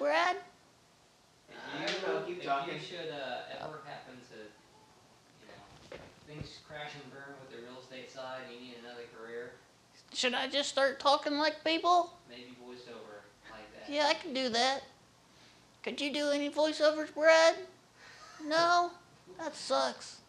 Brad? If you should ever happen to, things crash and burn with the real estate side, you need another career. Should I just start talking like people? Maybe voiceover like that. Yeah, I can do that. Could you do any voiceovers, Brad? No? That sucks.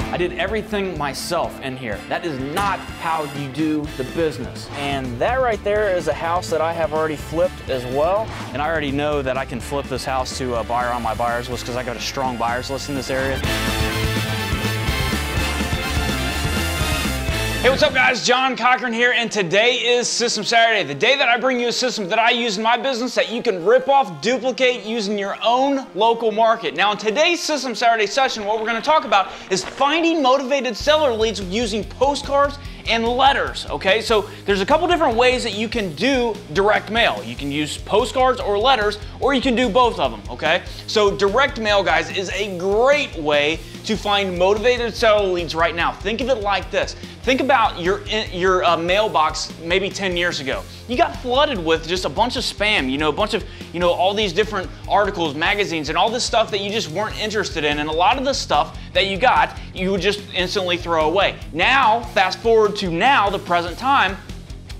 I did everything myself in here. That is not how you do the business. And that right there is a house that I have already flipped as well. And I already know that I can flip this house to a buyer on my buyers list because I got a strong buyers list in this area. Hey, what's up guys? John Cochran here, and today is System Saturday, the day that I bring you a system that I use in my business that you can rip off, duplicate using your own local market. Now in today's System Saturday session, what we're going to talk about is finding motivated seller leads using postcards and letters, okay? So there's a couple different ways that you can do direct mail. You can use postcards or letters, or you can do both of them, okay? So direct mail, guys, is a great way to find motivated seller leads right now. Think of it like this. Think about your mailbox maybe 10 years ago. You got flooded with just a bunch of spam, a bunch of, all these different articles, magazines, and all this stuff that you just weren't interested in. And a lot of the stuff that you got, you would just instantly throw away. Now, fast forward to now, the present time,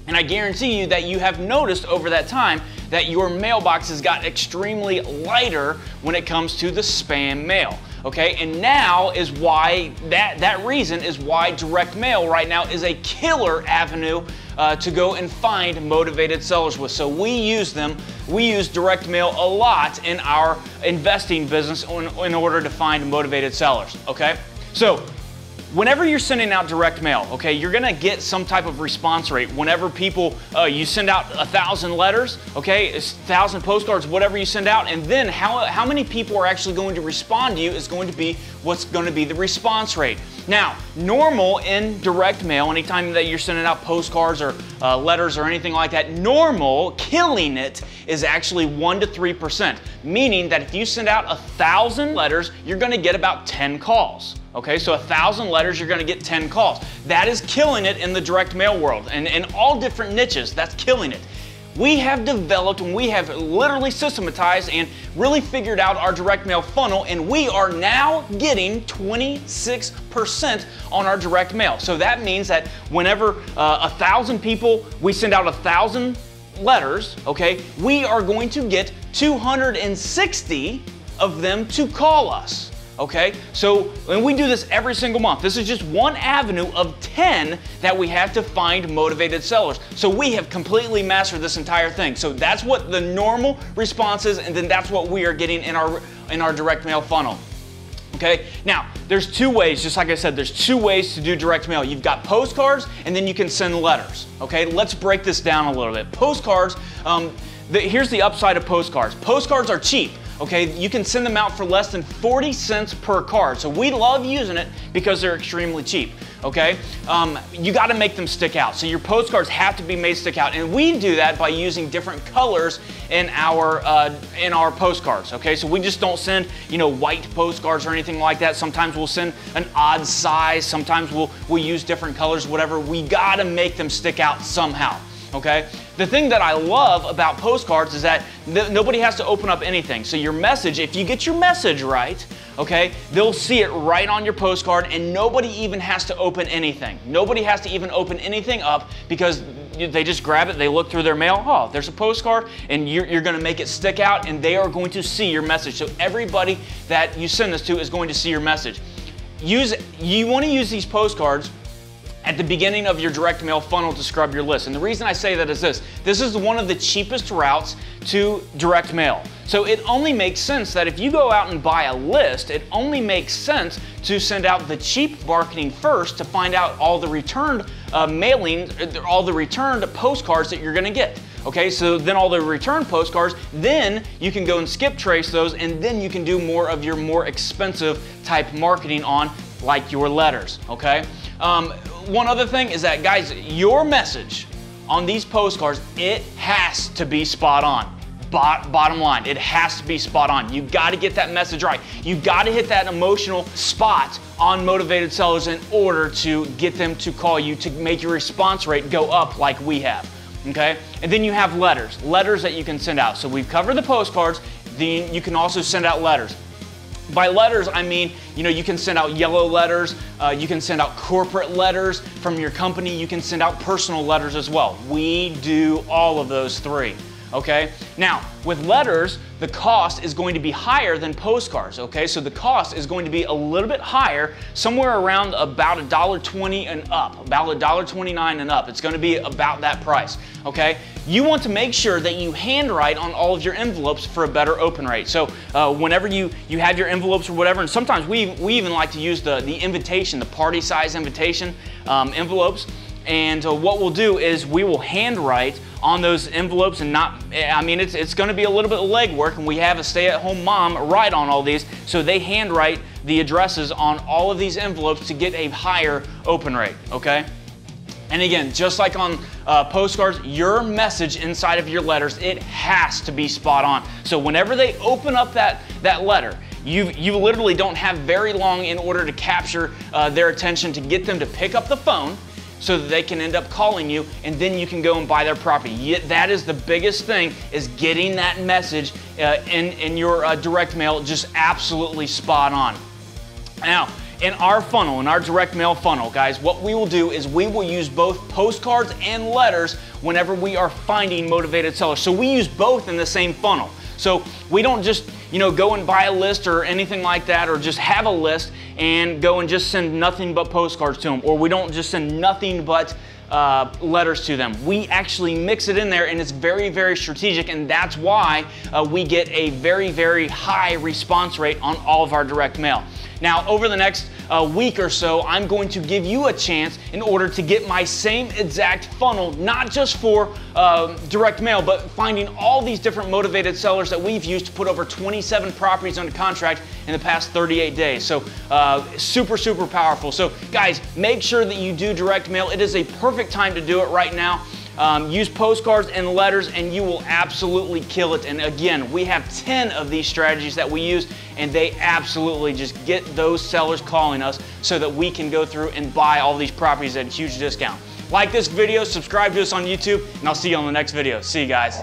and I guarantee you that you have noticed over that time that your mailbox has got extremely lighter when it comes to the spam mail. Okay, and now is why, that reason is why direct mail right now is a killer avenue to go and find motivated sellers with. So we use direct mail a lot in our investing business in order to find motivated sellers, okay? So whenever you're sending out direct mail, okay, you're gonna get some type of response rate. Whenever people, you send out 1,000 letters, okay, 1,000 postcards, whatever you send out, and then how many people are actually going to respond to you is going to be what's going to be the response rate. Now, normal in direct mail, anytime that you're sending out postcards or letters or anything like that, normal, killing it, is actually 1 to 3%, meaning that if you send out 1,000 letters, you're gonna get about 10 calls. Okay, so 1,000 letters, you're gonna get 10 calls. That is killing it in the direct mail world, and in all different niches, that's killing it. We have developed and we have literally systematized and really figured out our direct mail funnel, and we are now getting 26% on our direct mail. So that means that whenever 1,000 people, we send out 1,000 letters, okay, we are going to get 260 of them to call us. Okay, so and we do this every single month. This is just one avenue of 10 that we have to find motivated sellers. So we have completely mastered this entire thing. So that's what the normal response is, and then that's what we are getting in our direct mail funnel. Okay, now there's two ways, just like I said, there's two ways to do direct mail. You've got postcards, and then you can send letters. Okay, let's break this down a little bit. Postcards, here's the upside of postcards. Postcards are cheap. Okay, you can send them out for less than 40 cents per card. So we love using it because they're extremely cheap. Okay, you got to make them stick out. So your postcards have to be made stick out, and we do that by using different colors in our postcards. Okay, so we just don't send white postcards or anything like that. Sometimes we'll send an odd size. Sometimes we'll use different colors. Whatever. We got to make them stick out somehow. Okay? The thing that I love about postcards is that nobody has to open up anything. So your message, if you get your message right, okay, they'll see it right on your postcard, and nobody even has to open anything. Nobody has to even open anything up because they just grab it, they look through their mail, oh, there's a postcard, and you're going to make it stick out, and they are going to see your message. So everybody that you send this to is going to see your message. You want to use these postcards at the beginning of your direct mail funnel to scrub your list. And the reason I say that is this is one of the cheapest routes to direct mail. So it only makes sense that if you go out and buy a list, it only makes sense to send out the cheap marketing first to find out all the returned all the returned postcards that you're gonna get. Okay, so then all the return postcards, then you can go and skip trace those, and then you can do more of your more expensive type marketing on, like your letters, okay? One other thing is that, guys, your message on these postcards, it has to be spot on. bottom line. It has to be spot on. You got to get that message right. You got to hit that emotional spot on motivated sellers in order to get them to call you, to make your response rate go up like we have. Okay? And then you have letters that you can send out. So we've covered the postcards, then you can also send out letters. By letters, I mean, you can send out yellow letters, you can send out corporate letters from your company, you can send out personal letters as well. We do all of those three, okay? Now, with letters, the cost is going to be higher than postcards, okay? So the cost is going to be a little bit higher, somewhere around about $1.20 and up, about $1.29 and up. It's going to be about that price, okay? You want to make sure that you handwrite on all of your envelopes for a better open rate. So whenever you have your envelopes or whatever, and sometimes we even like to use the invitation, the party size invitation envelopes. And what we'll do is we will handwrite on those envelopes, and it's going to be a little bit of legwork, and we have a stay-at-home mom write on all these, so they handwrite the addresses on all of these envelopes to get a higher open rate, okay? And again, just like on postcards, your message inside of your letters, it has to be spot on. So whenever they open up that letter, you literally don't have very long in order to capture their attention, to get them to pick up the phone so that they can end up calling you, and then you can go and buy their property. That is the biggest thing, is getting that message in your direct mail just absolutely spot on. Now, in our funnel, in our direct mail funnel, guys, what we will do is we will use both postcards and letters whenever we are finding motivated sellers. So we use both in the same funnel. So we don't just go and buy a list or anything like that, or just have a list and go and just send nothing but postcards to them, or we don't just send nothing but letters to them. We actually mix it in there, and it's very, very strategic, and that's why we get a very, very high response rate on all of our direct mail. Now, over the next week or so, I'm going to give you a chance in order to get my same exact funnel, not just for direct mail, but finding all these different motivated sellers that we've used to put over 27 properties under contract in the past 38 days. So super, super powerful. So guys, make sure that you do direct mail. It is a perfect time to do it right now. Use postcards and letters, and you will absolutely kill it. And again, we have 10 of these strategies that we use, and they absolutely just get those sellers calling us so that we can go through and buy all these properties at a huge discount. Like this video, subscribe to us on YouTube, and I'll see you on the next video. See you guys.